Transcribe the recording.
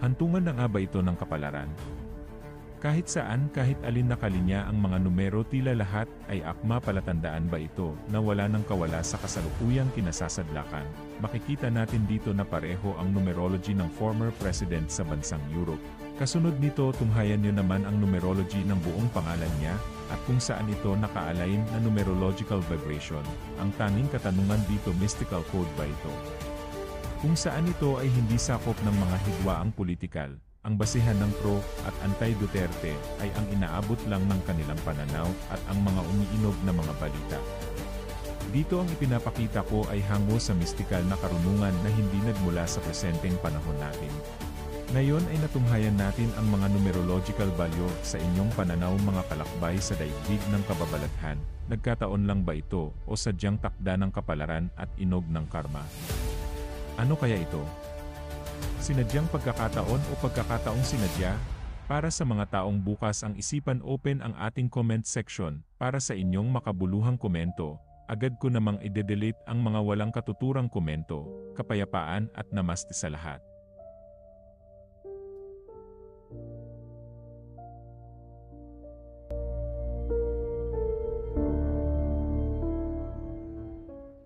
Hantungan na nga ba ito ng kapalaran? Kahit saan, kahit alin na kalinya ang mga numero, tila lahat ay akma. Palatandaan ba ito na wala nang kawala sa kasalukuyang kinasasadlakan? Makikita natin dito na pareho ang numerology ng former president sa bansang Europe. Kasunod nito, tunghayan niyo naman ang numerology ng buong pangalan niya, at kung saan ito naka-align na numerological vibration. Ang tanging katanungan dito, mystical code ba ito? Kung saan ito ay hindi sakop ng mga hidwaang politikal. Ang basihan ng pro at anti-Duterte ay ang inaabot lang ng kanilang pananaw at ang mga umiinog na mga balita. Dito ang ipinapakita ko ay hango sa mistikal na karunungan na hindi nagmula sa presenteng panahon natin. Ngayon ay natunghayan natin ang mga numerological value sa inyong pananaw, mga kalakbay sa daigdig ng kababalaghan. Nagkataon lang ba ito o sadyang takda ng kapalaran at inog ng karma? Ano kaya ito? Sinadyang pagkakataon o pagkakataong sinadya? Para sa mga taong bukas ang isipan, open ang ating comment section para sa inyong makabuluhang komento. Agad ko namang i-delete ang mga walang katuturang komento. Kapayapaan at namaste sa lahat.